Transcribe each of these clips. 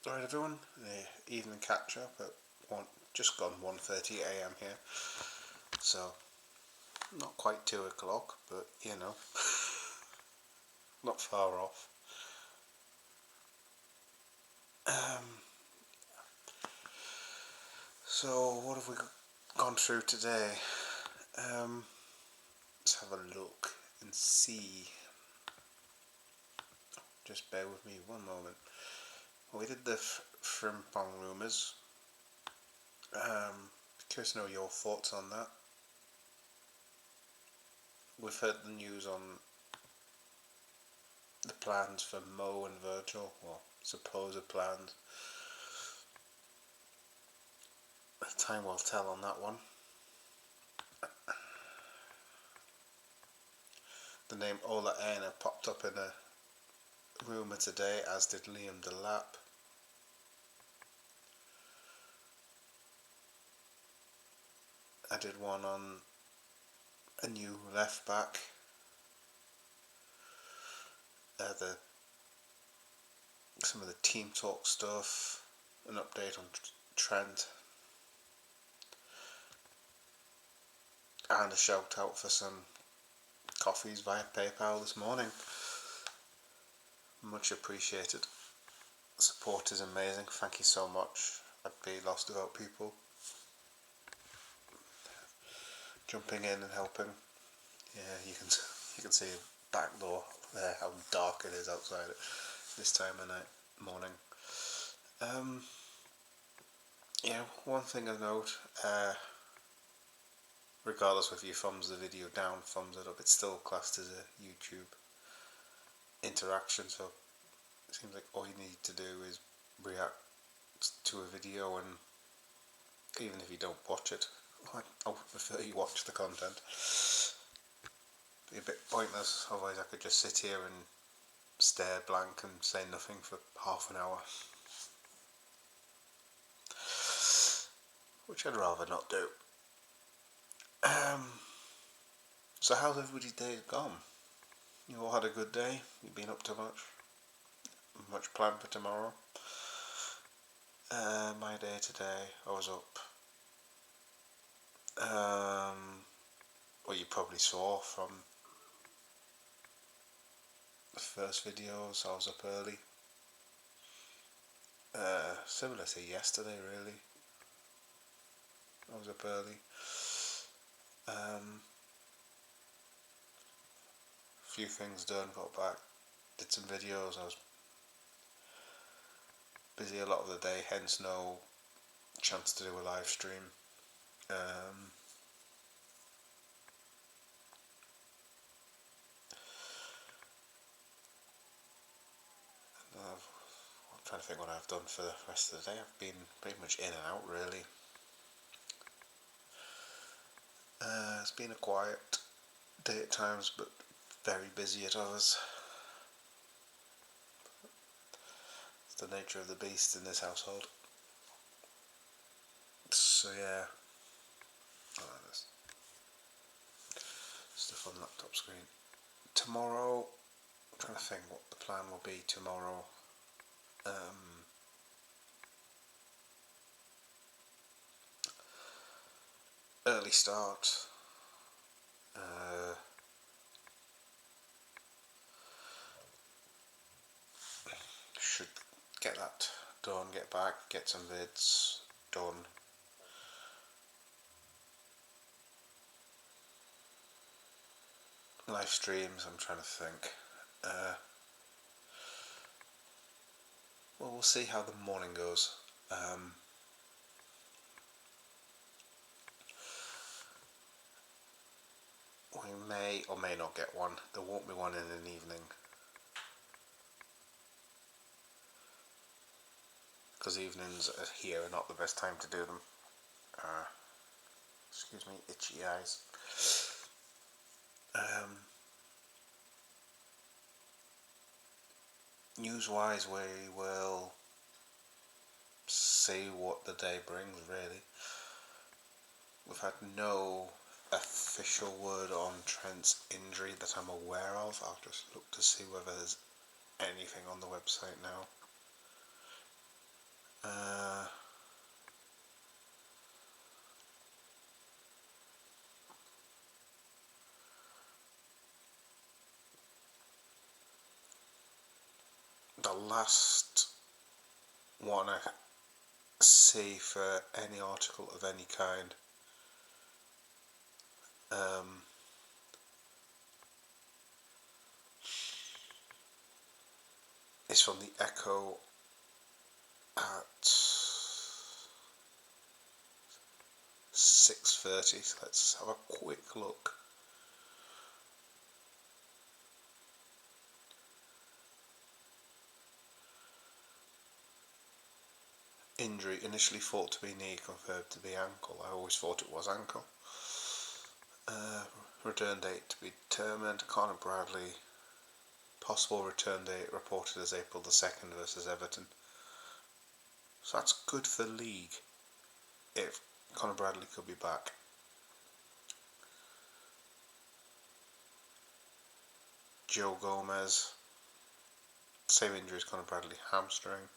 Alright everyone, the evening catch up at just gone 1:30 AM here, so not quite 2 o'clock, but not far off. So what have we gone through today? Let's have a look and see. Just bear with me one moment. We did the Frimpong rumours. Curious to know your thoughts on that. We've heard the news on the plans for Mo and Virgil, or supposed plans. Time will tell on that one. The name Ola Aina popped up in a rumour today, as did Liam Delap. I did one on a new left back. Some of the team talk stuff, an update on Trent, and a shout out for some coffees via PayPal this morning. Much appreciated. Support is amazing. Thank you so much. I'd be lost without people jumping in and helping. Yeah, you can see a back door there, how dark it is outside at this time of night, morning. One thing I note, regardless of if you thumbs the video down, thumbs it up, it's still classed as a YouTube interaction, so it seems like all you need to do is react to a video, and even if you don't watch it, I would prefer you watch the content. It'd be a bit pointless, otherwise I could just sit here and stare blank and say nothing for half an hour, which I'd rather not do. So how's everybody's day gone? You all had a good day? You been up to much? Much planned for tomorrow? My day today, I was up. What you probably saw from the first videos, I was up early. Similar to yesterday, really. I was up early. Few things done, got back, did some videos. I was busy a lot of the day, hence no chance to do a live stream. I'm trying to think what I've done for the rest of the day. I've been pretty much in and out, really. It's been a quiet day at times, but very busy at others. It's the nature of the beast in this household. So yeah, there's stuff on the laptop screen. Tomorrow, I'm trying to think what the plan will be tomorrow. Early start. Should get that done, get back, get some vids done. Live streams, I'm trying to think. Well, we'll see how the morning goes. We may or may not get one. There won't be one in an evening, because evenings here are not the best time to do them. Excuse me, itchy eyes. News-wise, we will see what the day brings, really. We've had no official word on Trent's injury that I'm aware of. I'll just look to see whether there's anything on the website now. last one I see for any article of any kind. Is from the Echo at 6:30. So let's have a quick look. Injury initially thought to be knee, confirmed to be ankle. I always thought it was ankle. Return date to be determined. Conor Bradley. Possible return date reported as April the 2nd versus Everton. So that's good for the league if Conor Bradley could be back. Joe Gomez. Same injury as Conor Bradley, hamstring.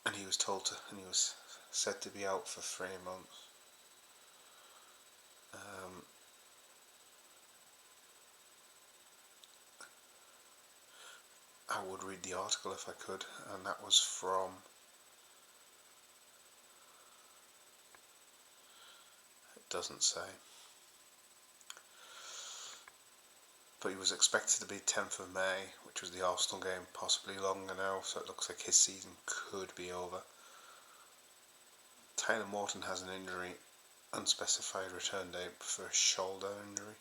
And he was said to be out for 3 months. I would read the article if I could, and that was from it doesn't say, but he was expected to be 10th of May, which was the Arsenal game, possibly longer now, so it looks like his season could be over. Tyler Morton has an injury, unspecified return date for a shoulder injury.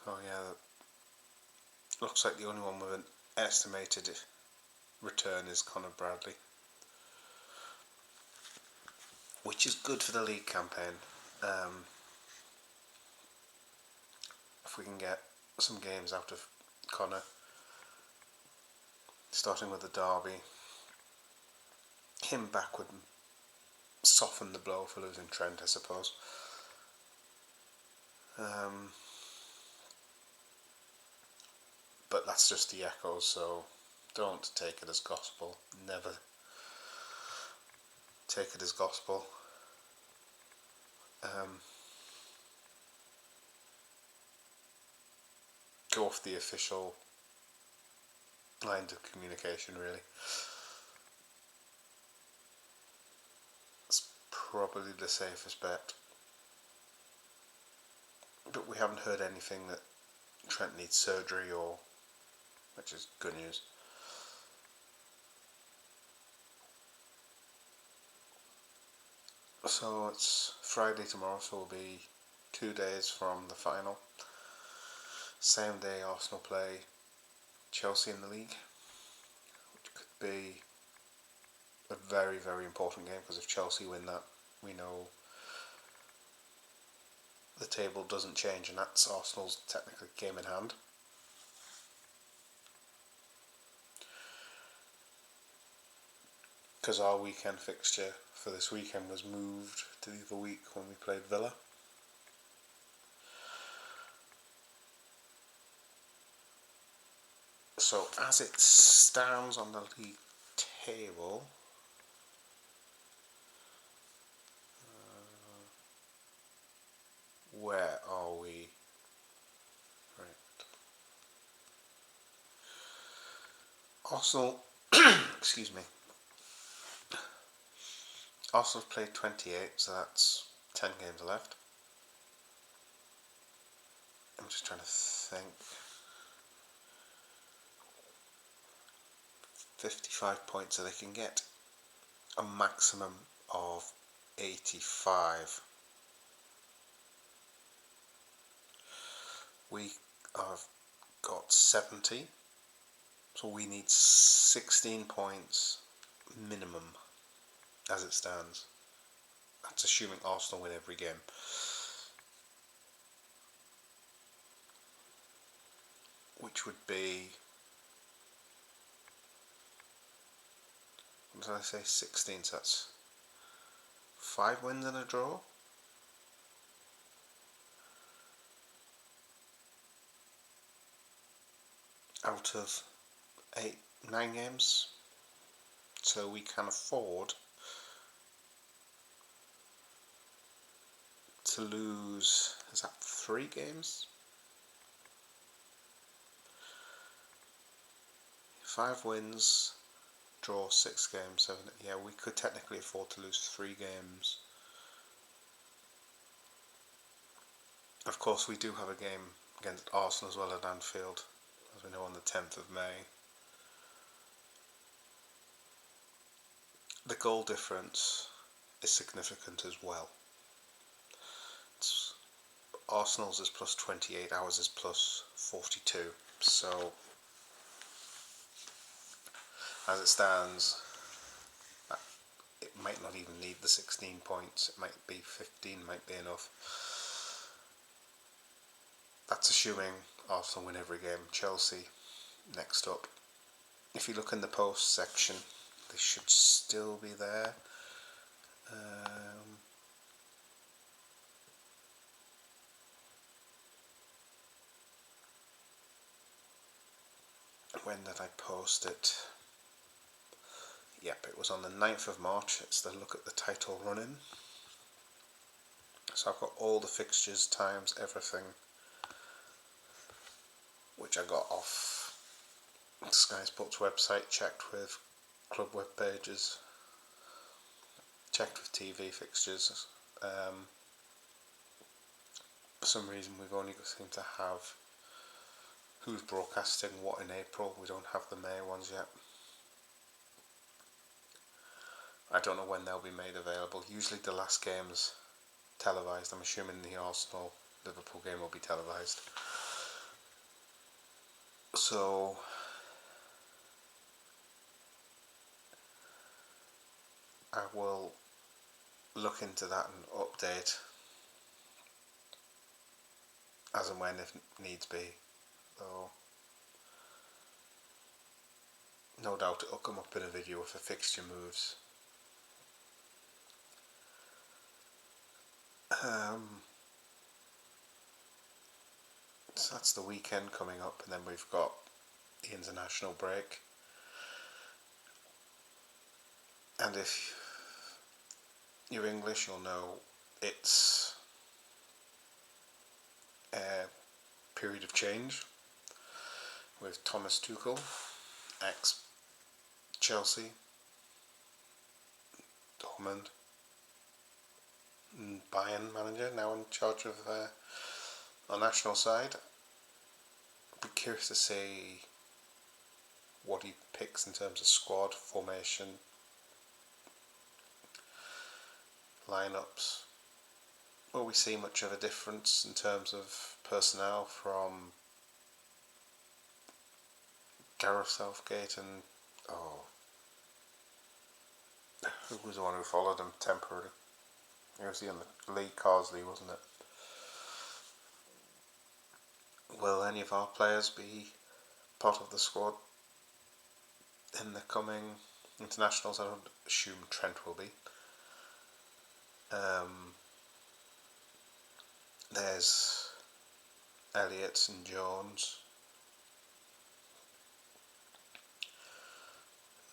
So yeah, looks like the only one with an estimated return is Conor Bradley, which is good for the league campaign. If we can get some games out of Conor, starting with the derby, him back would soften the blow for losing Trent, I suppose. But that's just the echoes, so don't take it as gospel. Never take it as gospel. Go off the official lines of communication, really. It's probably the safest bet. But we haven't heard anything that Trent needs surgery, which is good news. So it's Friday tomorrow, so it'll be 2 days from the final. Same day Arsenal play Chelsea in the league, which could be a very, very important game, because if Chelsea win that, we know the table doesn't change, and that's Arsenal's technically game in hand. Because our weekend fixture for this weekend was moved to the other week when we played Villa. So as it stands on the league table, where are we? Right. Arsenal, excuse me. Arsenal have played 28, so that's 10 games left. I'm just trying to think. 55 points, so they can get a maximum of 85. We have got 70, so we need 16 points minimum as it stands. That's assuming Arsenal win every game. Which would be, what did I say, 16, so that's 5 wins and a draw. Out of 9 games. So we can afford to lose, is that 3 games? 5 wins, draw 6 games, 7. Yeah, we could technically afford to lose 3 games. Of course, we do have a game against Arsenal as well at Anfield, as we know, on the 10th of May. The goal difference is significant as well. Arsenal's is plus 28, ours is plus 42. So, as it stands, it might not even need the 16 points. It might be 15, might be enough. That's assuming Arsenal win every game. Chelsea next up. If you look in the post section, they should still be there. When did I post it? Yep, it was on the 9th of March. It's the look at the title run-in. So I've got all the fixtures, times, everything, which I got off Sky Sports website, checked with club web pages, checked with TV fixtures. For some reason we've only seemed to have who's broadcasting what in April. We don't have the May ones yet. I don't know when they'll be made available. Usually the last game's televised. I'm assuming the Arsenal Liverpool game will be televised. So I will look into that and update as and when, if needs be. Though no doubt it'll come up in a video if a fixture moves. So that's the weekend coming up, and then we've got the international break. And if you're English, you'll know it's a period of change with Thomas Tuchel, ex-Chelsea, Dortmund, Bayern manager, now in charge of our national side. I'd be curious to see what he picks in terms of squad, formation, lineups. Will we see much of a difference in terms of personnel from Gareth Southgate and who was the one who followed him temporarily? He was on the Lee Carsley, wasn't it? Will any of our players be part of the squad in the coming internationals? I don't assume Trent will be. There's Elliott and Jones.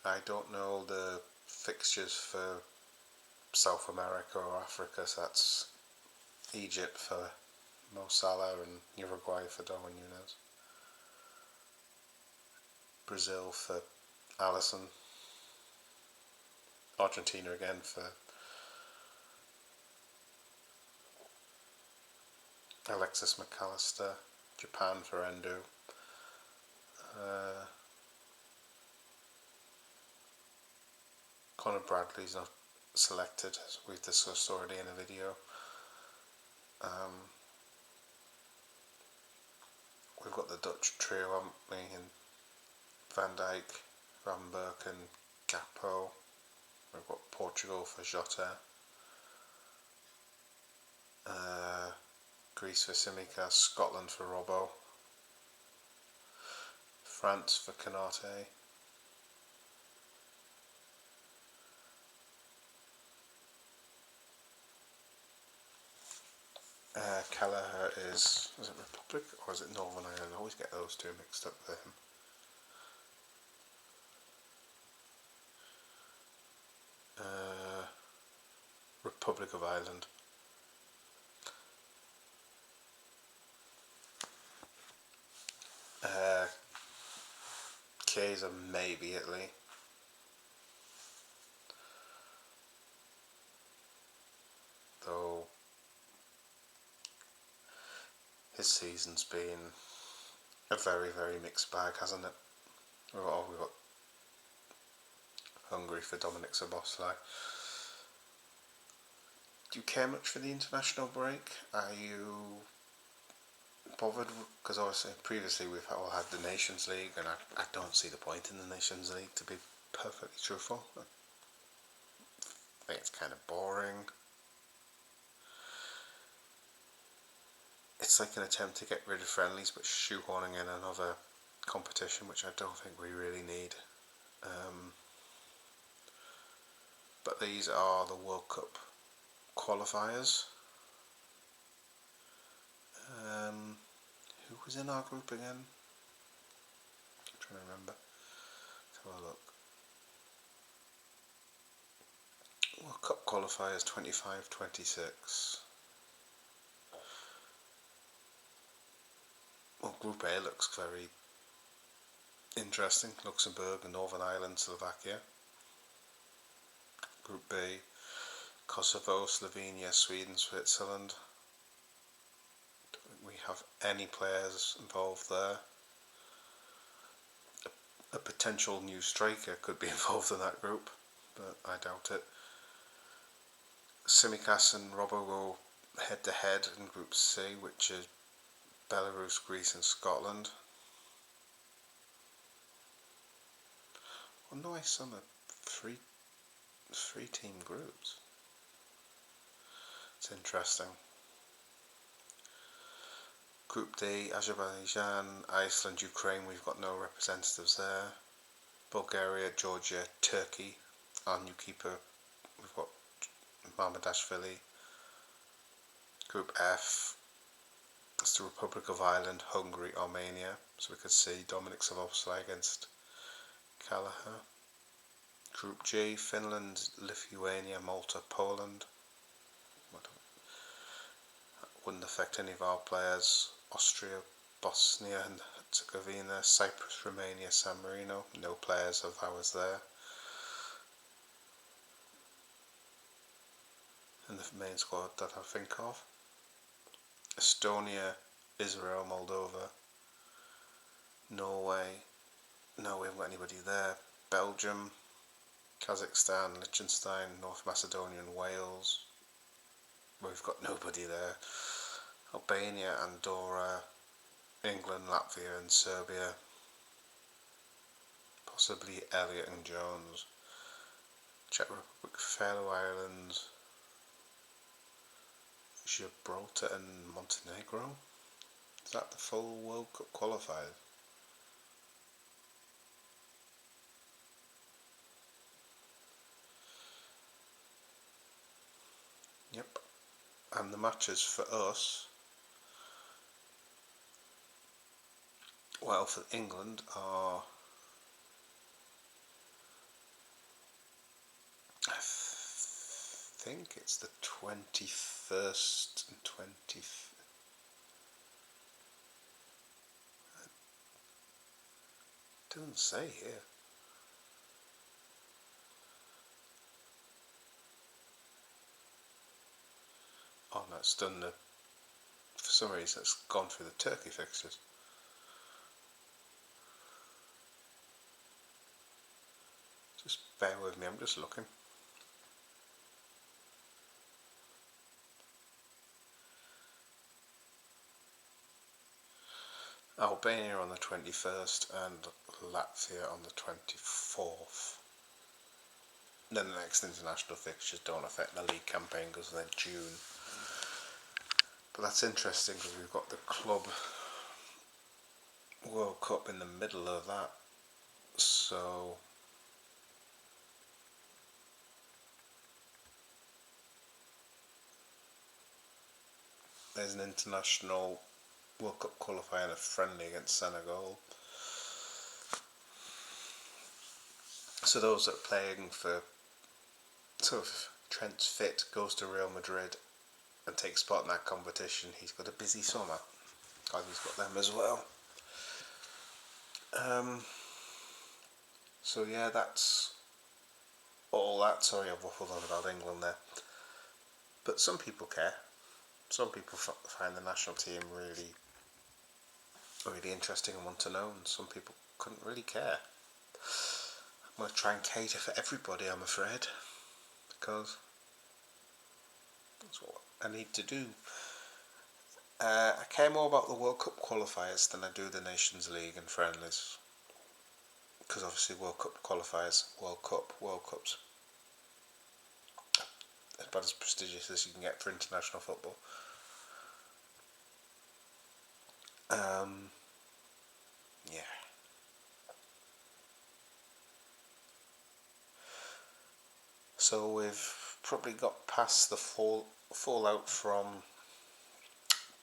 I don't know the fixtures for South America or Africa, so that's Egypt for Mo Salah and Uruguay for Darwin Núñez. Brazil for Alisson. Argentina again for Alexis McAllister. Japan for Endo. Conor Bradley's not selected, as we've discussed already in a video. We've got the Dutch trio, haven't we, in Van Dijk, Van Berk and Gakpo. We've got Portugal for Jota. Greece for Tsimikas, Scotland for Robbo. France for Canate. Kelleher is it Republic or is it Northern Ireland? I always get those two mixed up with him. Republic of Ireland. Chiesa, maybe Italy. Though his season's been a very, very mixed bag, hasn't it? We've got Hungary for Dominic Szoboszlai. Do you care much for the international break? Are you bothered? Because obviously previously we've all had the Nations League, and I don't see the point in the Nations League, to be perfectly truthful. I think it's kind of boring. It's like an attempt to get rid of friendlies but shoehorning in another competition, which I don't think we really need. But these are the World Cup qualifiers. Who was in our group again? I'm trying to remember. Let's have a look. World Cup qualifiers 25-26. Well, Group A looks very interesting. Luxembourg and Northern Ireland, Slovakia. Group B, Kosovo, Slovenia, Sweden, Switzerland. Don't think we have any players involved there. A potential new striker could be involved in that group, but I doubt it. Tsimikas and Robbo go head to head in Group C, which is Belarus, Greece and Scotland. Oh no, I saw three team groups. It's interesting. Group D, Azerbaijan, Iceland, Ukraine, we've got no representatives there. Bulgaria, Georgia, Turkey, our new keeper, we've got Mamardashvili. Group F, it's the Republic of Ireland, Hungary, Armenia, so we could see Dominic Szoboszlai against Kelleher. Group G, Finland, Lithuania, Malta, Poland. That wouldn't affect any of our players. Austria, Bosnia and Herzegovina, Cyprus, Romania, San Marino. No players of ours there. In the main squad that I think of. Estonia, Israel, Moldova, Norway. No, we haven't got anybody there. Belgium, Kazakhstan, Liechtenstein, North Macedonia and Wales. We've got nobody there. Albania, Andorra, England, Latvia and Serbia. Possibly Elliot and Jones. Czech Republic, Faroe Islands, Gibraltar and Montenegro. Is that the full World Cup qualifiers? Yep. And the matches for us, well, for England are, I think it's the 21st and 20th. It doesn't say here. Oh no, it's done the, for some reason it's gone through the Turkey fixtures. Just bear with me, I'm just looking. Albania on the 21st and Latvia on the 24th. Then the next international fixtures don't affect the league campaign because they're June. But that's interesting because we've got the Club World Cup in the middle of that. So there's an international World Cup qualifier and a friendly against Senegal. So those that are playing for, so if Trent's fit, goes to Real Madrid and takes part in that competition, he's got a busy summer because he's got them as well. So yeah, that's all that. Sorry, I've waffled on about England there. But some people care. Some people find the national team really, really interesting and want to know, and some people couldn't really care. I'm going to try and cater for everybody, I'm afraid, because that's what I need to do. I care more about the World Cup qualifiers than I do the Nations League and friendlies, because obviously World Cup qualifiers, World Cups, about as prestigious as you can get for international football. Yeah. So we've probably got past the fallout from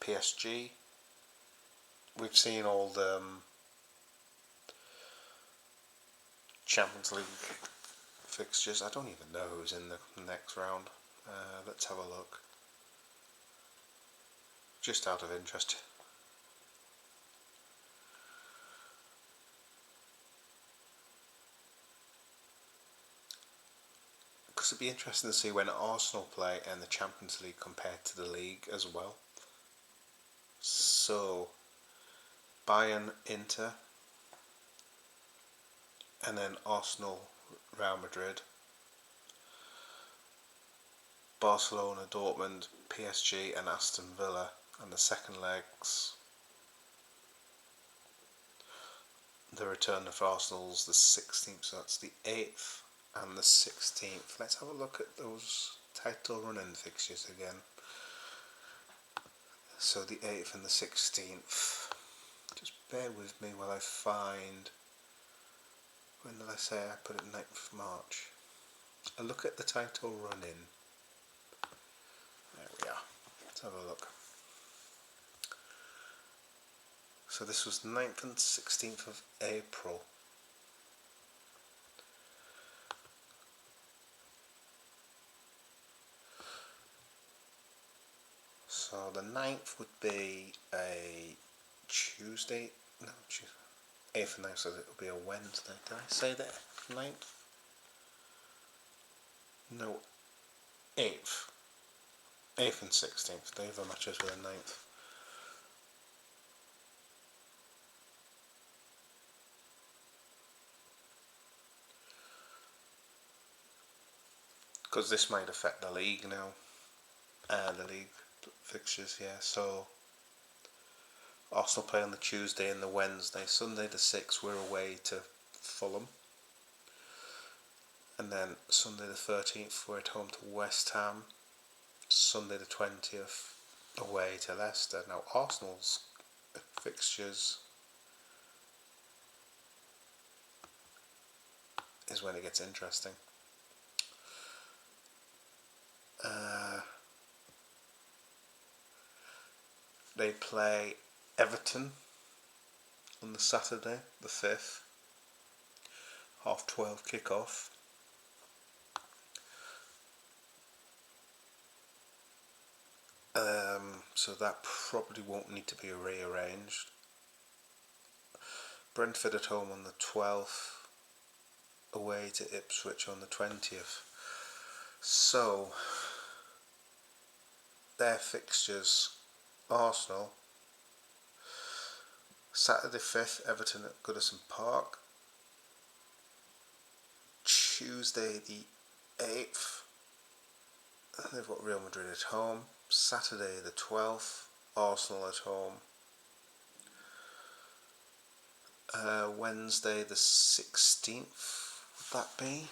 PSG. We've seen all the Champions League fixtures. I don't even know who's in the next round. Let's have a look. Just out of interest. Because it'd be interesting to see when Arsenal play in the Champions League compared to the league as well. So, Bayern, Inter, and then Arsenal, Real Madrid, Barcelona, Dortmund, PSG and Aston Villa, and the second legs, the return of Arsenal's the 16th, so that's the 8th and the 16th. Let's have a look at those title run-in fixtures again. So the 8th and the 16th. Just bear with me while I find... When did I say I put it 9th of March? A look at the title run-in. There we are. Let's have a look. So this was 9th and 16th of April. So the 9th would be a Tuesday. No, Tuesday. 8th and 9th, so it would be a Wednesday. Did I say that? 9th? No. 8th. 8th and 16th. The other matches were the 9th. Because this might affect the league now. The league fixtures, yeah. So Arsenal play on the Tuesday and the Wednesday. Sunday the 6th we're away to Fulham. And then Sunday the 13th we're at home to West Ham. Sunday the 20th away to Leicester. Now Arsenal's fixtures is when it gets interesting. They play Everton on the Saturday, the 5th, 12:30 kick-off. So that probably won't need to be rearranged. Brentford at home on the 12th, away to Ipswich on the 20th. So their fixtures: Arsenal, Saturday 5th, Everton at Goodison Park. Tuesday the 8th, they've got Real Madrid at home. Saturday the 12th, Arsenal at home. Wednesday the 16th, would that be?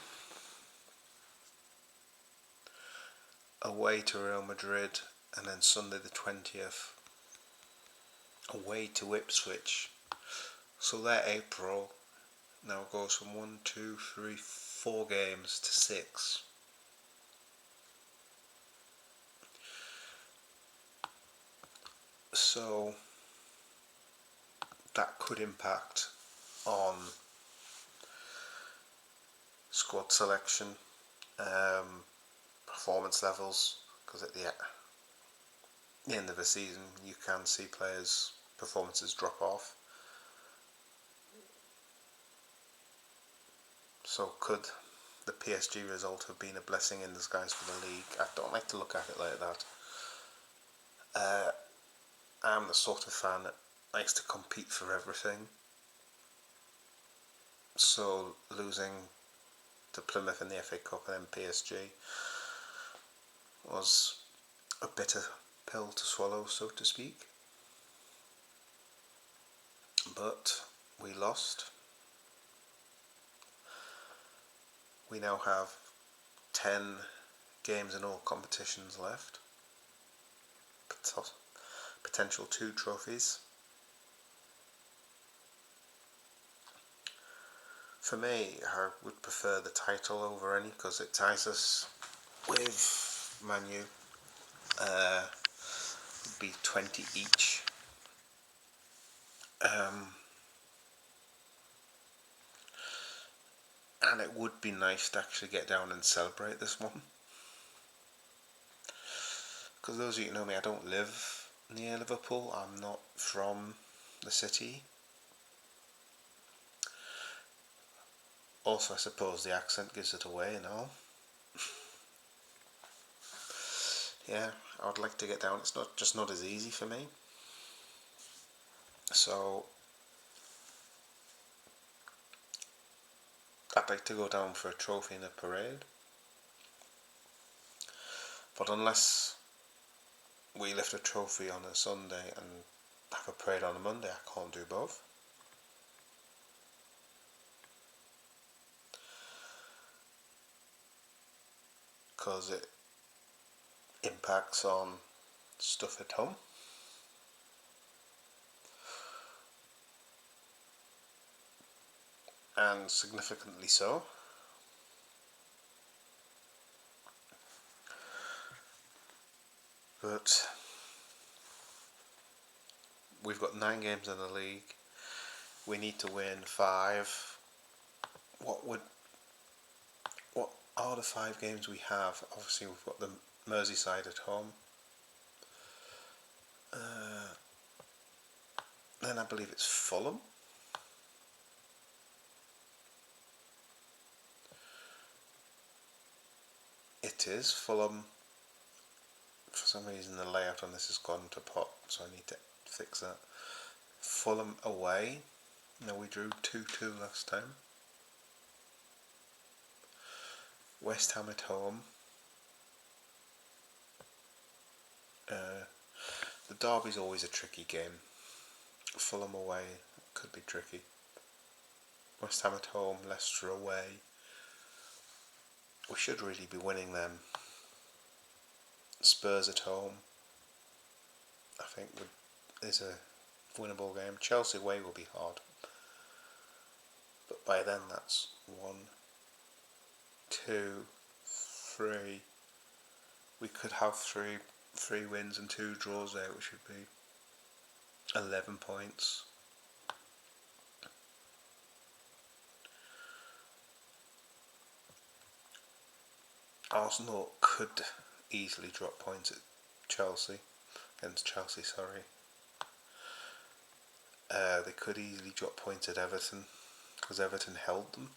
Away to Real Madrid, and then Sunday the 20th, away to Ipswich. So their April now goes from 4 games to 6. So that could impact on squad selection, performance levels, because at the end of the season you can see players' performances drop off. So could the PSG result have been a blessing in disguise for the league? I don't like to look at it like that. I'm the sort of fan that likes to compete for everything. So losing to Plymouth in the FA Cup and then PSG was a bitter pill to swallow, so to speak. But we lost. We now have 10 games in all competitions left. Potential 2 trophies. For me, I would prefer the title over any, because it ties us with Man U. Would be 20 each. And it would be nice to actually get down and celebrate this one. Because those of you who know me, I don't live near Liverpool. I'm not from the city. Also, I suppose the accent gives it away and all. Yeah, I would like to get down. It's not as easy for me. So I'd like to go down for a trophy in a parade. But unless we lift a trophy on a Sunday and have a parade on a Monday, I can't do both. Because it impacts on stuff at home. And significantly so. But we've got 9 games in the league. We need to win 5. What are the 5 games we have? Obviously, we've got the Merseyside at home. Then I believe it's Fulham. It is Fulham. For some reason the layout on this has gone to pot, so I need to fix that. Fulham away. No, we drew 2-2 last time. West Ham at home. The derby's always a tricky game. Fulham away could be tricky. West Ham at home, Leicester away. We should really be winning them. Spurs at home, I think is a winnable game. Chelsea away will be hard. But by then that's 1, 2, 3. We could have three wins and 2 draws there, which would be 11 points. Arsenal could easily drop points at against Chelsea. They could easily drop points at Everton, because Everton held them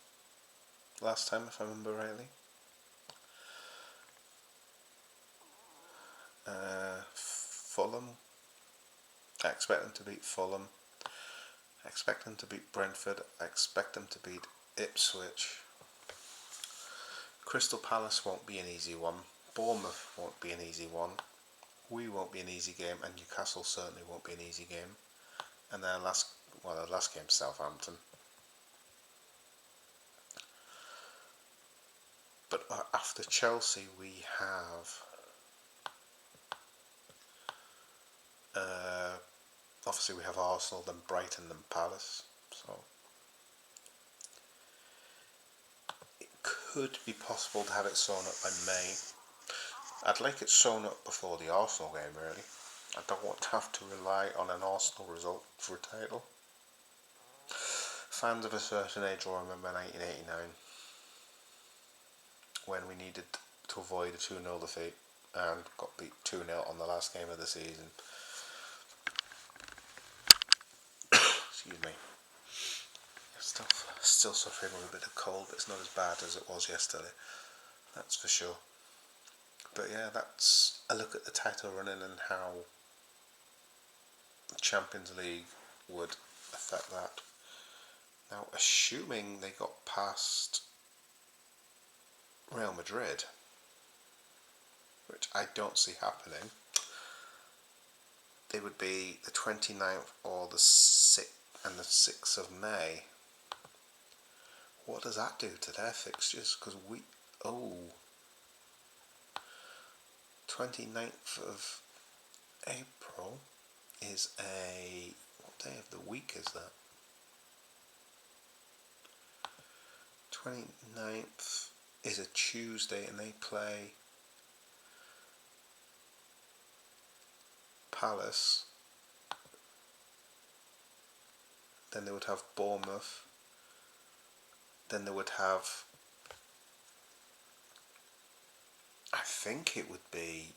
last time, if I remember rightly. Fulham, I expect them to beat Fulham. I expect them to beat Brentford. I expect them to beat Ipswich. Crystal Palace won't be an easy one. Bournemouth won't be an easy one. We won't be an easy game, and Newcastle certainly won't be an easy game. And then the last game's Southampton. But after Chelsea, we have obviously we have Arsenal, then Brighton, then Palace. So it could be possible to have it sewn up by May. I'd like it sewn up before the Arsenal game, really. I don't want to have to rely on an Arsenal result for a title. Fans of a certain age will remember 1989, when we needed to avoid a 2-0 defeat and got beat 2-0 on the last game of the season. Excuse me. Yes, Still suffering with a bit of cold, but it's not as bad as it was yesterday. That's for sure. But yeah, that's a look at the title running and how the Champions League would affect that. Now, assuming they got past Real Madrid, which I don't see happening, they would be the 29th or the 6th and the 6th of May. What does that do to their fixtures? Because 29th of April is what day of the week is that? 29th is a Tuesday and they play Palace. Then they would have Bournemouth. Then they would have, I think it would be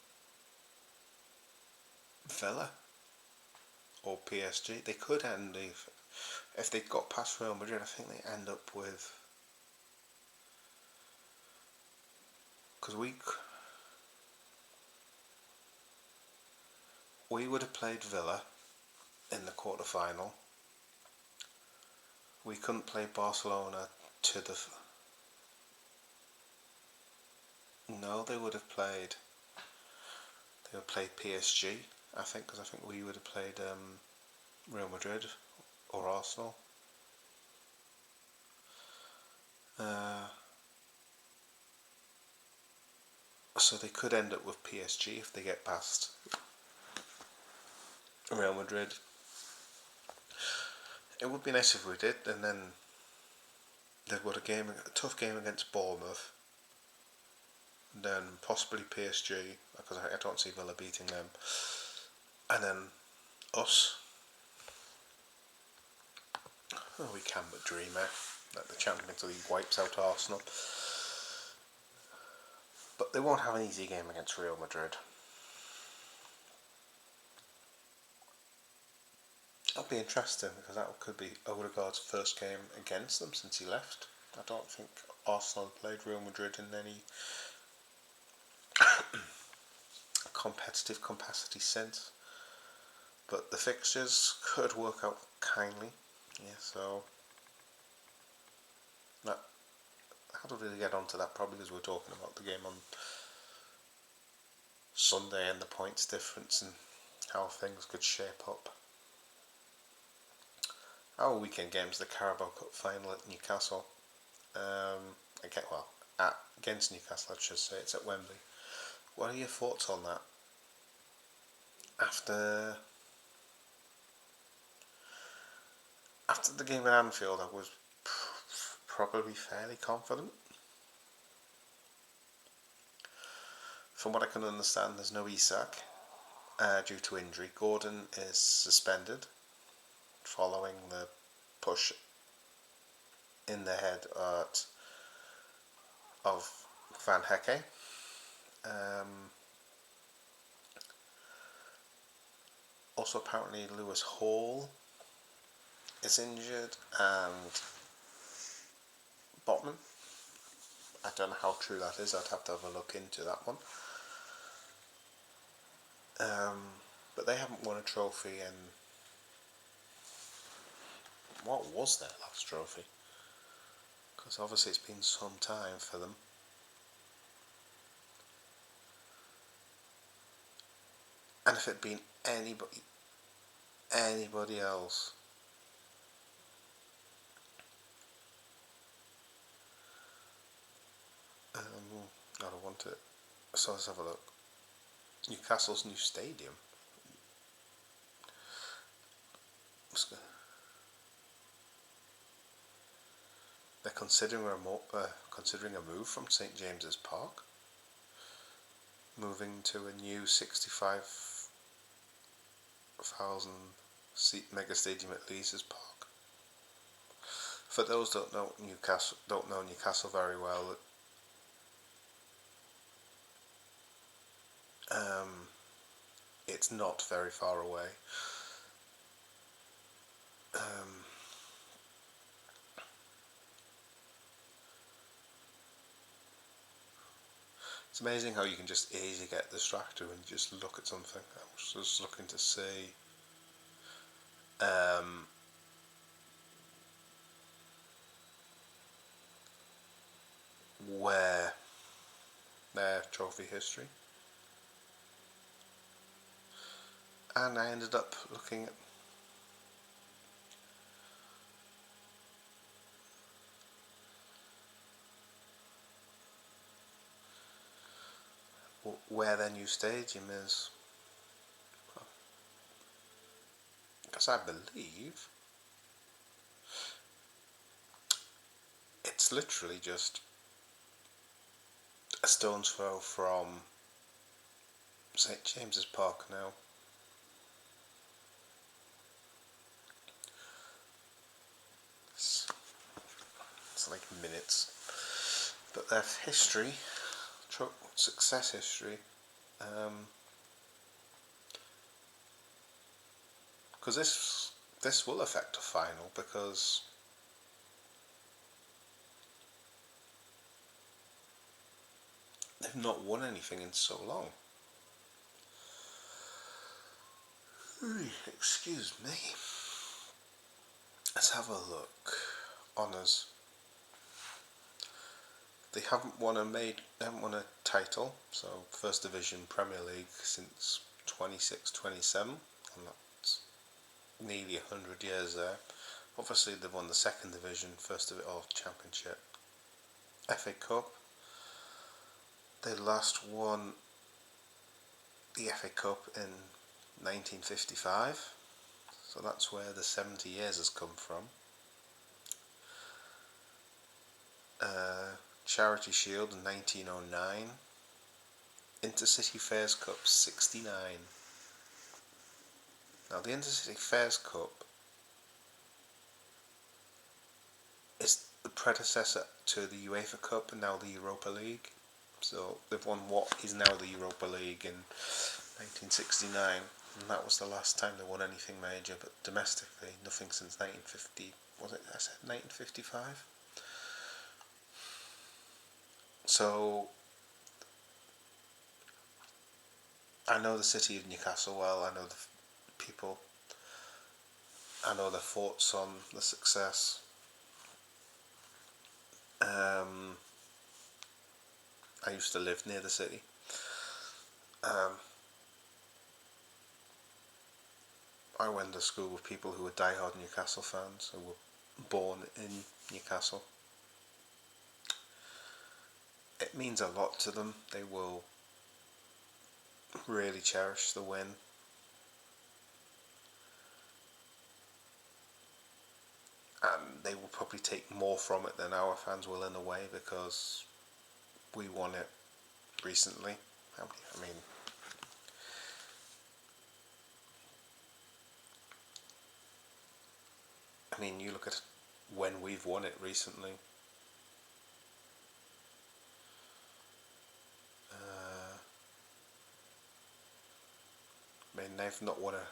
Villa or PSG. They could end, if they got past Real Madrid, I think they end up with, because we would have played Villa in the quarter-final. We couldn't play Barcelona to the... No, they would have played PSG, I think, because I think we would have played Real Madrid or Arsenal. So they could end up with PSG if they get past Real Madrid. It would be nice if we did, and then they've got a tough game against Bournemouth, then possibly PSG, because I don't see Villa beating them, and then us. Oh, we can but dream, that the Champions League wipes out Arsenal. But they won't have an easy game against Real Madrid. That'll be interesting, because that could be Odegaard's first game against them since he left. I don't think Arsenal played Real Madrid in any competitive capacity since. But the fixtures could work out kindly. Yeah, so how do we get onto that? Probably because we're talking about the game on Sunday and the points difference and how things could shape up. Our weekend games, the Carabao Cup final at Newcastle. Against Newcastle, I should say. It's at Wembley. What are your thoughts on that? After the game at Anfield, I was probably fairly confident. From what I can understand, there's no Isak due to injury. Gordon is suspended following the push in the head of Van Hecke. Also, apparently Lewis Hall is injured, and Botman. I don't know how true that is. I'd have to have a look into that one. But they haven't won a trophy in... What was their last trophy? Because obviously it's been some time for them. And if it'd been anybody else, I don't want it. So let's have a look. Newcastle's new stadium. They're considering a move from St James's Park, moving to a new 65,000 seat mega stadium at Leazes Park. For those that don't know Newcastle very well, it's not very far away. It's amazing how you can just easily get distracted when you just look at something. I was just looking to see where their trophy history, and I ended up looking at where their new stadium is, because I believe it's literally just a stone's throw from St James's Park now. It's like minutes, but their history, success history, because this will affect a final, because they've not won anything in so long. Excuse me. Let's have a look. Honours. They haven't won a title, so First Division Premier League since 26-27, and that's nearly 100 years there. Obviously they've won the Second Division, Championship, FA Cup. They last won the FA Cup in 1955, so that's where the 70 years has come from. Charity Shield in 1909, Intercity Fairs Cup 69. Now the Intercity Fairs Cup is the predecessor to the UEFA Cup and now the Europa League. So they've won what is now the Europa League in 1969, and that was the last time they won anything major, but domestically nothing since 1950. Was it? I said 1955. So I know the city of Newcastle well. I know the people. I know their thoughts on the success. I used to live near the city. I went to school with people who were diehard Newcastle fans, who were born in Newcastle. It means a lot to them. They will really cherish the win. And they will probably take more from it than our fans will in a way, because we won it recently. I mean, you look at when we've won it recently. They've not won a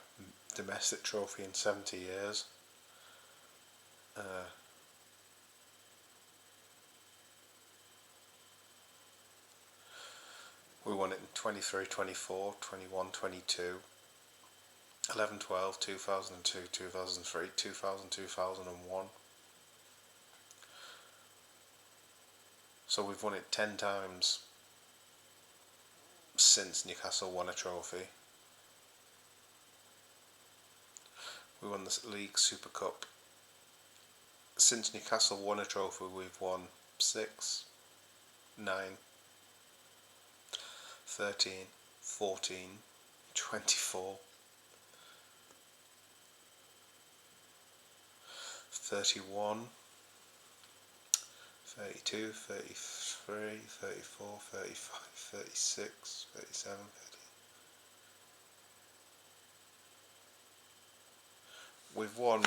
domestic trophy in 70 years. We won it in 23, 24, 21, 22, 11, 12, 2002, 2003, 2000, 2001. So we've won it 10 times since Newcastle won a trophy. We won the League Super Cup. Since Newcastle won a trophy, we've won 6, 9, 13, 14, 24, 31, 32, 33, 34, 35, 36, 37, 38. We've won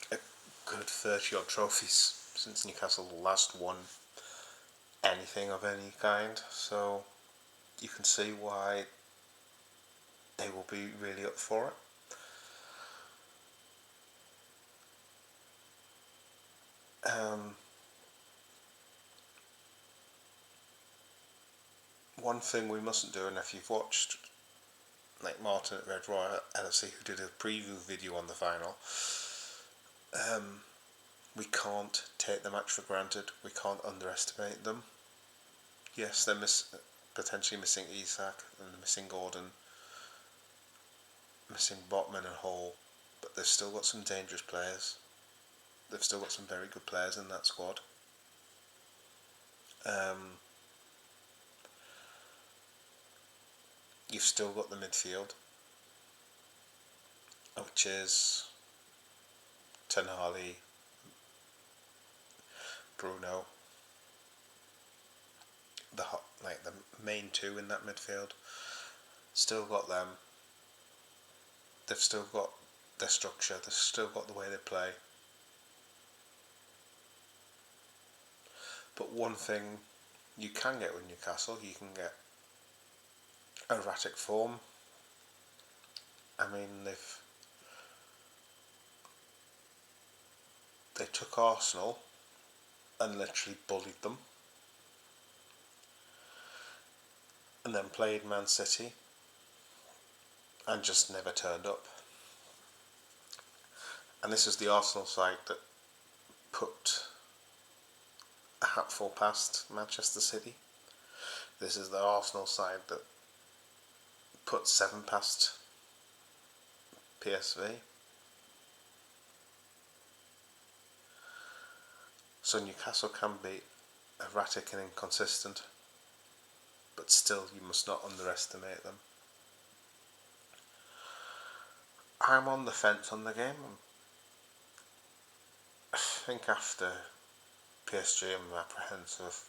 a good 30 odd trophies since Newcastle last won anything of any kind, so you can see why they will be really up for it. one thing we mustn't do, and if you've watched like Martin at Red Royal LFC who did a preview video on the final, we can't take the match for granted. We can't underestimate them. Yes, they're potentially missing Isak and missing Gordon, missing Botman and Hall, but they've still got some dangerous players. They've still got some very good players in that squad. You've still got the midfield, which is Tenali, Bruno, the main two in that midfield. Still got them. They've still got their structure. They've still got the way they play. But one thing you can get with Newcastle, you can get erratic form. I mean, they took Arsenal and literally bullied them, and then played Man City and just never turned up. And this is the Arsenal side that put a hatful past Manchester City. This is the Arsenal side that put 7 past PSV. So Newcastle can be erratic and inconsistent, but still you must not underestimate them. I'm on the fence on the game. I think after PSG I'm apprehensive,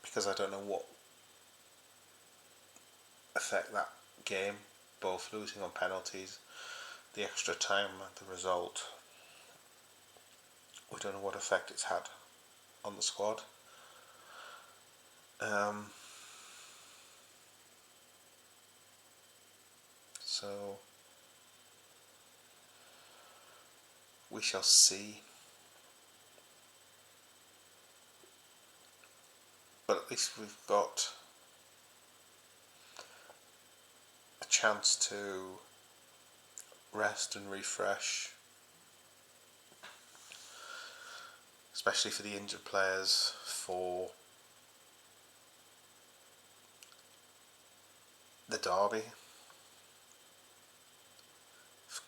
because I don't know what effect that game, both losing on penalties, the extra time, the result, we don't know what effect it's had on the squad. So we shall see. But at least we've got a chance to rest and refresh, especially for the injured players, for the derby.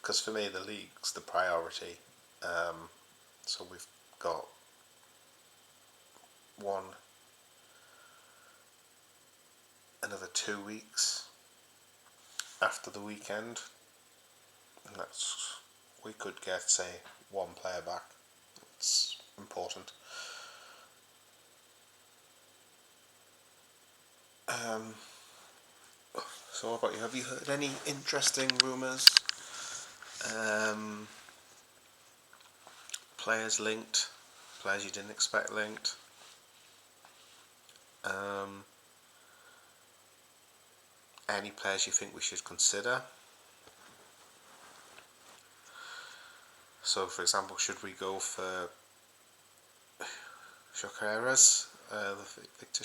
Because for me the league's the priority. So we've got another 2 weeks after the weekend, and we could get, say, 1 player back. It's important. So what about you? Have you heard any interesting rumours? Players linked, players you didn't expect linked. Any players you think we should consider? So, for example, should we go for Choqueras, Victor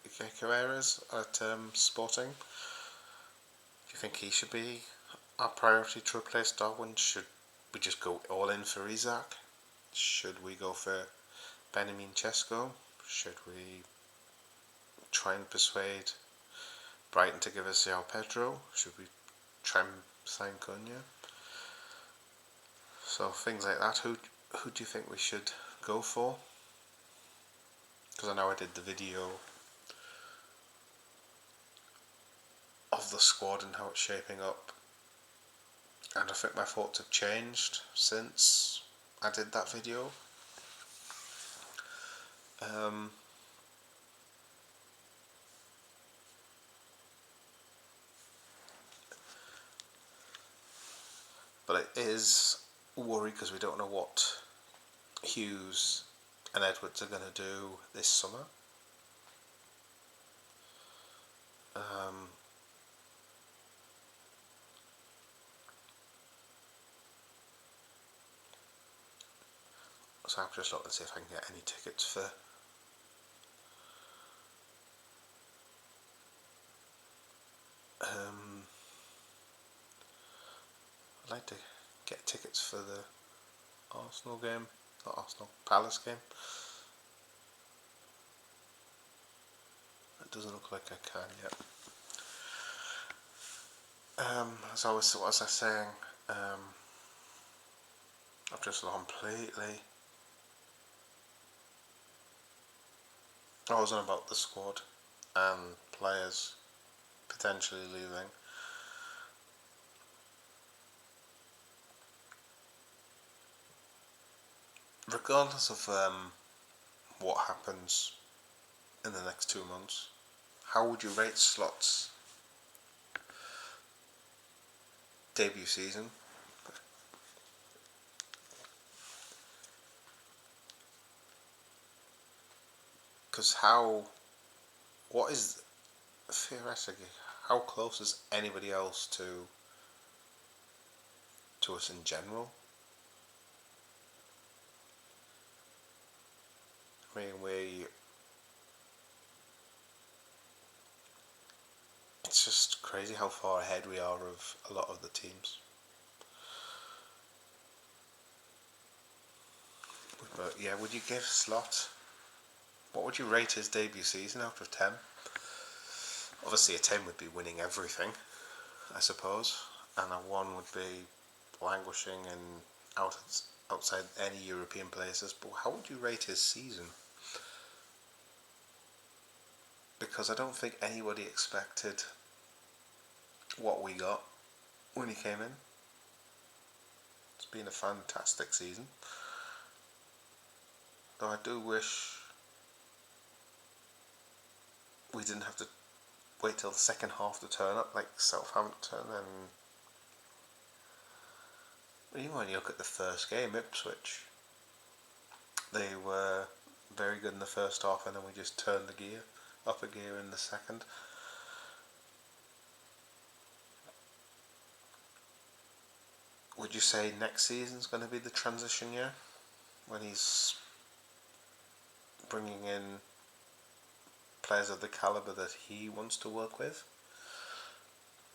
Choqueras at Sporting? Do you think he should be our priority to replace Darwin? Should we just go all in for Isak? Should we go for Benjamin Sesko? Should we try and persuade Brighton to give us João Pedro? Should we try and sign Cunha? So things like that. Who do you think we should go for? Because I know I did the video of the squad and how it's shaping up, and I think my thoughts have changed since I did that video. But it is a worry because we don't know what Hughes and Edwards are going to do this summer. So I'm just looking to see if I can get any tickets for I'd like to get tickets for the Arsenal game, not Arsenal, Palace game. It doesn't look like I can yet. As I was saying, I've just completely. I was on about the squad and players potentially leaving. Regardless of what happens in the next 2 months, how would you rate Slot's debut season? Because what is theoretically, how close is anybody else to us in general? I mean, it's just crazy how far ahead we are of a lot of the teams. But yeah, would you give Slot, what would you rate his debut season out of 10? Obviously a 10 would be winning everything, I suppose, and a 1 would be languishing and outside any European places. But how would you rate his season? Because I don't think anybody expected what we got when he came in. It's been a fantastic season. Though I do wish we didn't have to wait till the second half to turn up like Southampton, and even when you look at the first game, Ipswich, they were very good in the first half and then we just turned the gear, up a gear in the second. Would you say next season's going to be the transition year when he's bringing in players of the calibre that he wants to work with?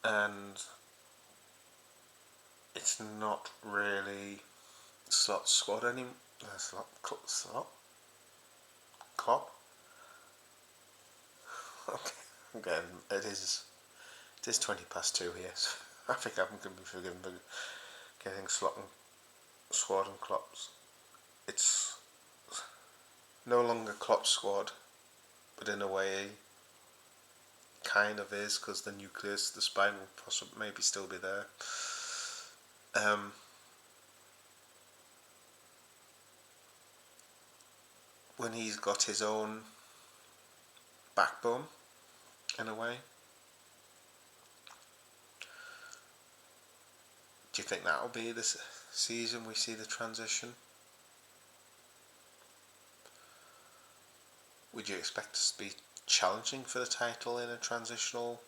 And it's not really Slot's squad anymore. Klopp. Okay, again, it is 2:20 here, so I think I'm going to be forgiven for getting squad and Klopp's. It's no longer Klopp's squad, but in a way kind of is, because the nucleus, the spine will possibly maybe still be there. When he's got his own backbone, in a way, do you think that'll be this season we see the transition? Would you expect us to be challenging for the title in a transitional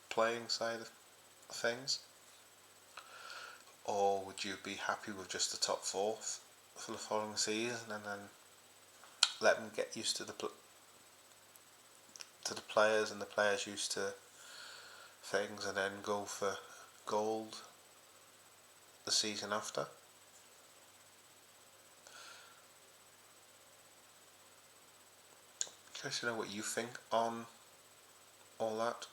playing side of things? Or would you be happy with just the top 4 for the following season and then let them get used to the players and the players used to things and then go for gold the season after? Curious to know what you think on all that.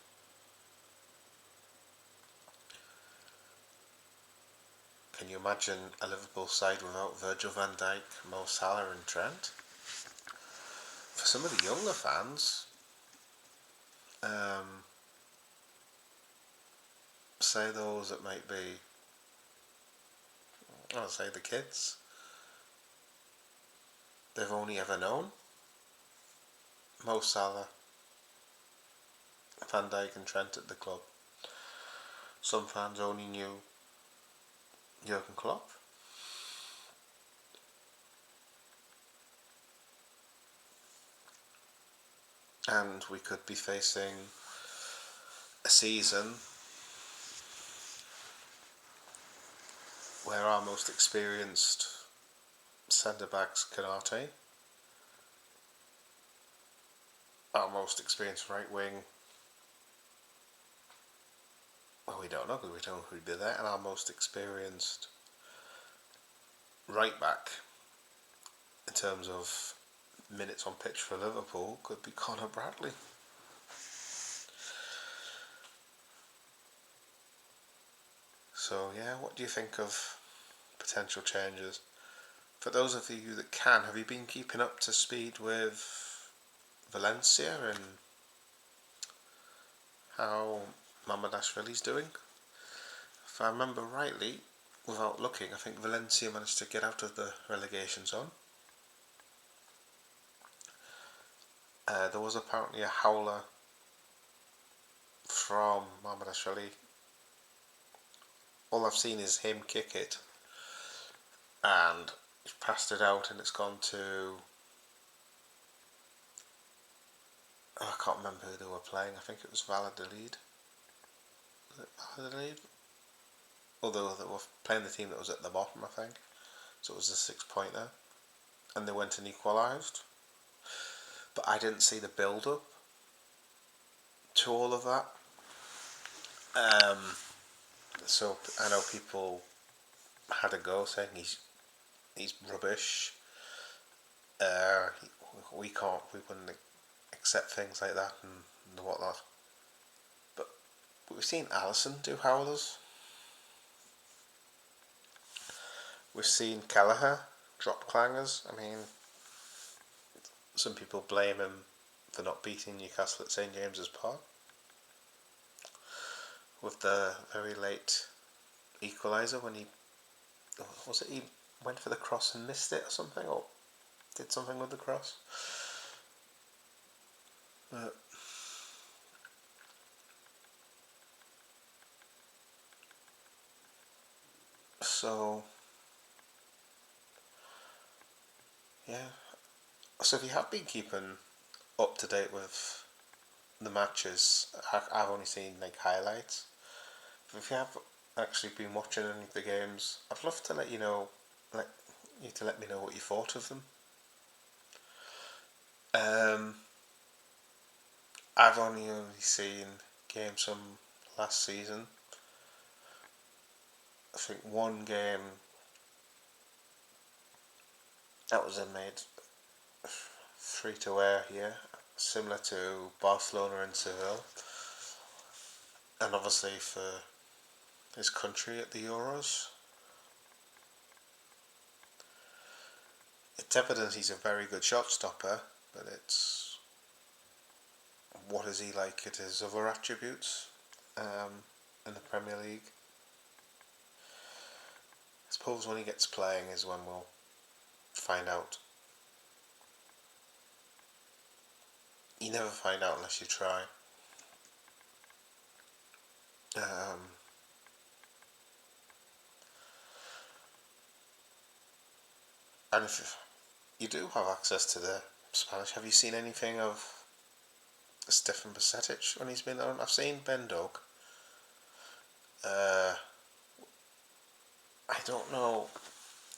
Can you imagine a Liverpool side without Virgil van Dijk, Mo Salah and Trent? For some of the younger fans, say those that might be, I'll say the kids, they've only ever known Mo Salah, Van Dijk and Trent at the club. Some fans only knew Jurgen Klopp. And we could be facing a season where our most experienced centre backs Canate. Our most experienced right wing. Well, we don't know because we don't know who'd be there. And our most experienced right back in terms of minutes on pitch for Liverpool could be Conor Bradley. So yeah, what do you think of potential changes? For those of you that can, have you been keeping up to speed with Valencia and how Mamardashvili's doing? If I remember rightly, without looking, I think Valencia managed to get out of the relegation zone. There was apparently a howler from Mamardashvili. All I've seen is him kick it, and he's passed it out, and it's gone to... I can't remember who they were playing. I think it was Valladolid. Was it Valladolid? Although they were playing the team that was at the bottom, I think. So it was a 6-pointer. And they went and equalised. But I didn't see the build-up to all of that. So I know people had a go saying he's rubbish. We wouldn't accept things like that and whatnot. But we've seen Allison do howlers. We've seen Kelleher drop clangers. I mean, some people blame him for not beating Newcastle at St James's Park with the very late equaliser when he went for the cross and missed it or something, or did something with the cross. So yeah. So if you have been keeping up to date with the matches, I've only seen like highlights. But if you have actually been watching any of the games, I'd love to let me know what you thought of them. I've only seen games from last season. I think one game that was made free to air here, similar to Barcelona and Seville, and obviously for his country at the Euros. It's evident he's a very good shot stopper, but it's what is he like at his other attributes in the Premier League? I suppose when he gets playing is when we'll find out. You never find out unless you try. And if you do have access to the Spanish, have you seen anything of Stefan Bajcetic when he's been on? I've seen Ben Doak. I don't know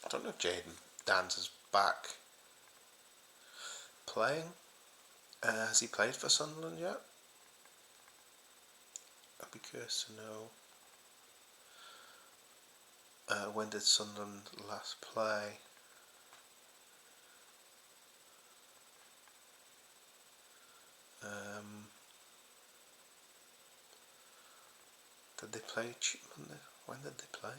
if Jaden Dance is back playing. Has he played for Sunderland yet? I'd be curious to know. When did Sunderland last play? Did they play Monday? When did they play?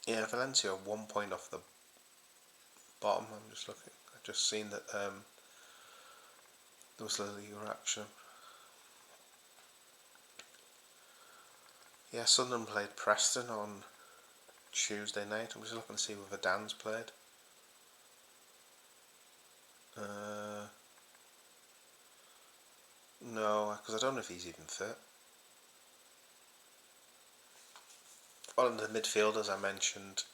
Yeah, Valencia 1 point off the bottom. I'm just looking. I've just seen that there was a little action. Yeah, Sunderland played Preston on Tuesday night. I'm just looking to see whether Dan's played. No, because I don't know if he's even fit. One of the midfielders I mentioned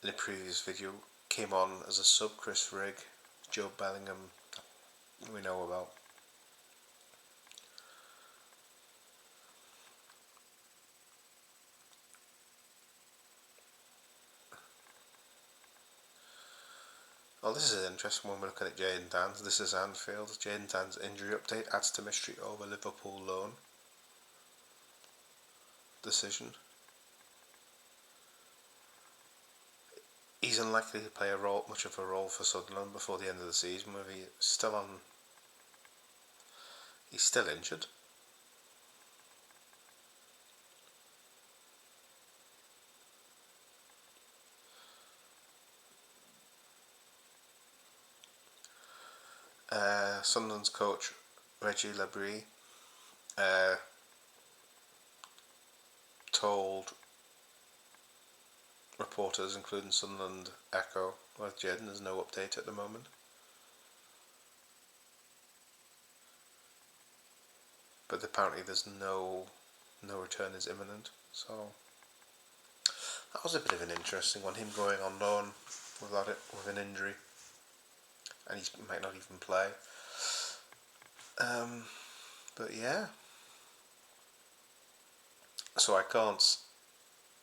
in a previous video came on as a sub. Chris Rigg, Joe Bellingham, we know about. Well, this is interesting when we're looking at Jayden Danns. This is Anfield. Jayden Danns injury update adds to mystery over Liverpool loan decision. He's unlikely to play much of a role for Sunderland before the end of the season, where he's still injured. Sunderland's coach Reggie Labrie told reporters, including Sunderland Echo, with Jayden, there's no update at the moment. But apparently there's no return is imminent. So that was a bit of an interesting one, him going on loan with an injury, and he might not even play. But yeah. So I can't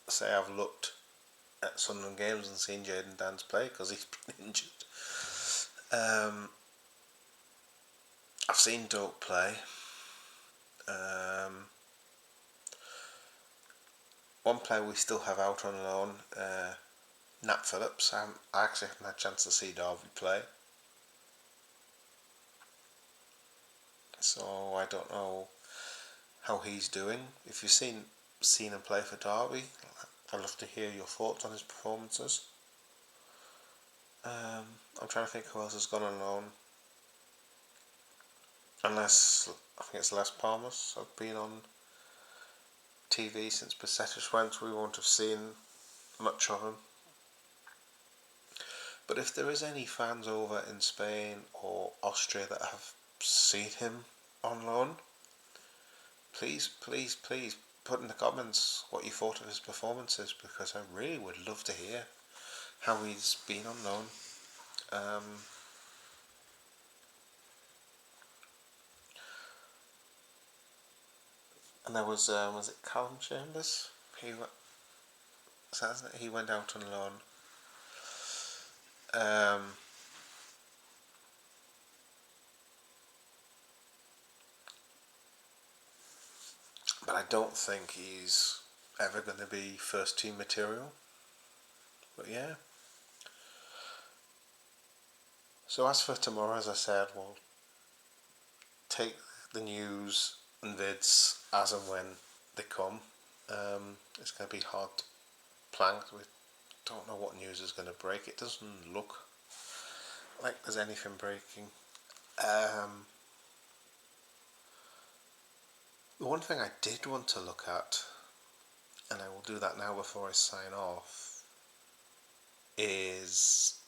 say I've looked at Sunderland games and seen Jayden Danns play because he's been injured. I've seen Doak play. One player we still have out on loan, Nat Phillips. I actually haven't had a chance to see Derby play, so I don't know how he's doing. If you've seen him play for Derby, I'd love to hear your thoughts on his performances. I'm trying to think who else has gone on loan. Unless, I think it's Les Palmas. I've been on TV since Besettis went. We won't have seen much of him. But if there is any fans over in Spain or Austria that have seen him on loan, please put in the comments what you thought of his performances, because I really would love to hear how he's been on loan. And there was it Callum Chambers? He went out on loan. But I don't think he's ever going to be first team material. But yeah. So as for tomorrow, as I said, we'll take the news and vids as and when they come. It's going to be hard to plan. We don't know what news is going to break. It doesn't look like there's anything breaking. The one thing I did want to look at, and I will do that now before I sign off, is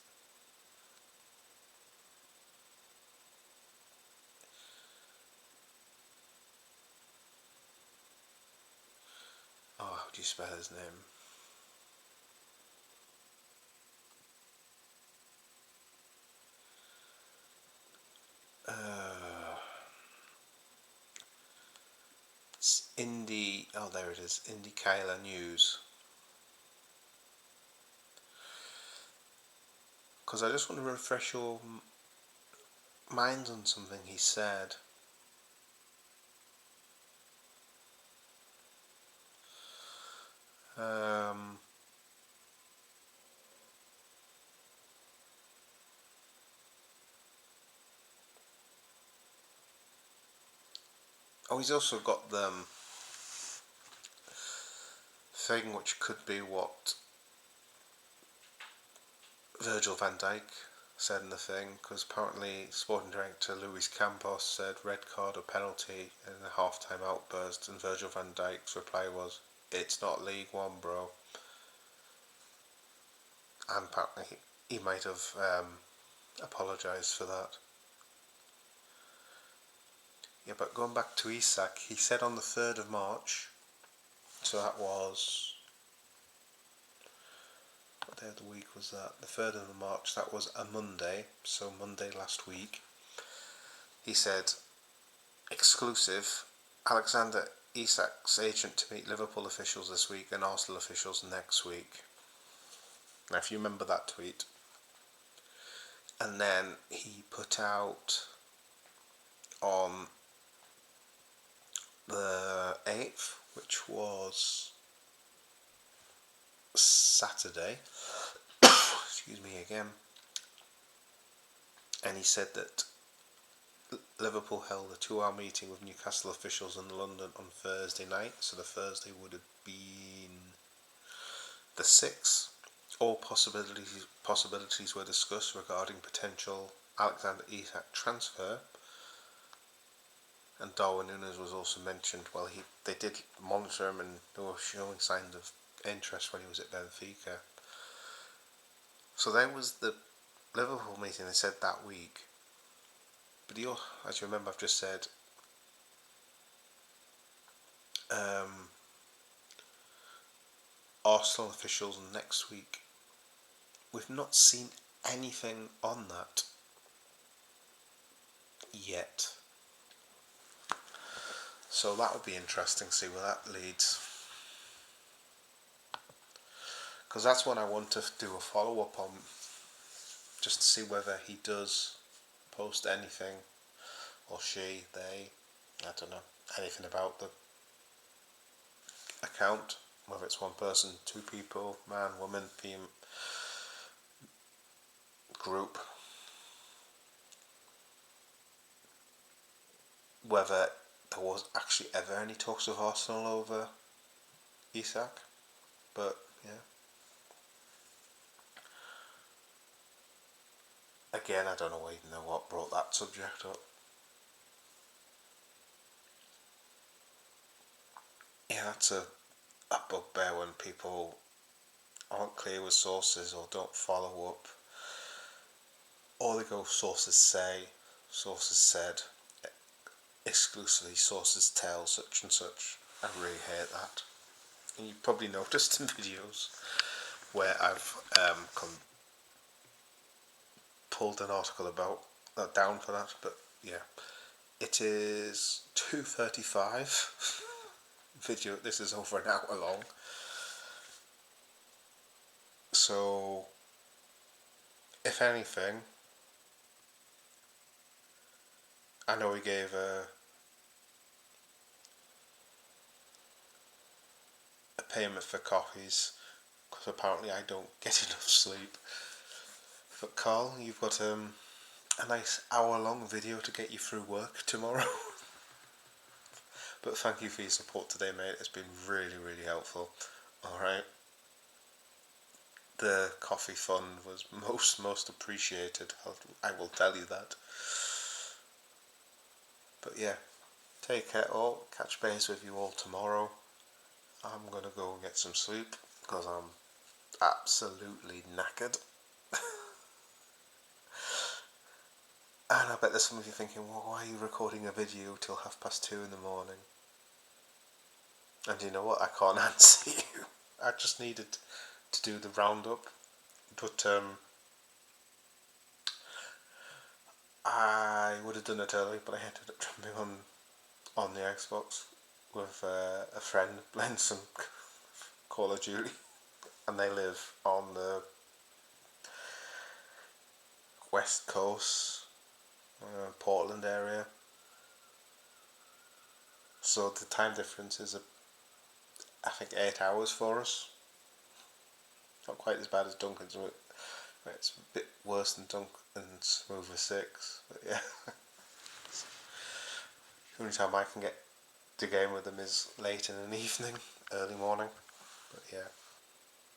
how do you spell his name? It's there it is, IndyCar News. Because I just want to refresh your minds on something he said. He's also got the thing which could be what Virgil van Dijk said in the thing, because apparently sporting director Luis Campos said red card or penalty in a half-time outburst, and Virgil van Dijk's reply was, "It's not League One, bro." And apparently he might have apologised for that. Yeah, but going back to Isak, he said on the 3rd of March, so that was, what day of the week was that? The 3rd of March, that was a Monday, so Monday last week. He said, exclusive, Alexander Isak's agent to meet Liverpool officials this week and Arsenal officials next week. Now if you remember that tweet, And then he put out on the 8th, which was Saturday, excuse me again, and he said that Liverpool held a 2-hour meeting with Newcastle officials in London on Thursday night, so the Thursday would have been the 6th. All possibilities were discussed regarding potential Alexander Isak transfer, and Darwin Núñez was also mentioned. Well, they did monitor him, and they were showing signs of interest when he was at Benfica. So then was the Liverpool meeting, they said that week. But as you remember, I've just said Arsenal officials next week. We've not seen anything on that yet. So that would be interesting to see where that leads. Because that's one I want to do a follow-up on, just to see whether he does post anything, or she, they, I don't know, anything about the account, whether it's one person, two people, man, woman, female, group, whether there was actually ever any talks of Arsenal over Isak. But yeah, again, I don't even know what brought that subject up. Yeah, that's a bugbear when people aren't clear with sources or don't follow up, or they go sources say, sources said, exclusively sources tell, such and such. I really hate that. And you probably noticed in videos where I've pulled an article about down for that, but yeah, it is 2:35. Video. This is over an hour long. So, if anything, I know we gave a payment for coffees, because apparently I don't get enough sleep. But Carl, you've got a nice hour-long video to get you through work tomorrow. But thank you for your support today, mate. It's been really, really helpful. Alright. The coffee fund was most appreciated. I will tell you that. But yeah, take care all. Catch base with you all tomorrow. I'm going to go and get some sleep, because I'm absolutely knackered. And I bet there's some of you thinking, well, why are you recording a video till 2:30 in the morning? And you know what? I can't answer you. I just needed to do the roundup. But I would have done it early, but I ended up jumping on the Xbox with a friend playing some Call of Duty. And they live on the west coast, Portland area. So the time difference is, I think, 8 hours for us. Not quite as bad as Duncan's. It's a bit worse than Duncan's Mover 6. But yeah. The only time I can get to game with them is late in an evening, early morning. But yeah.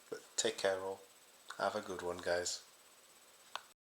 But take care all. Have a good one, guys.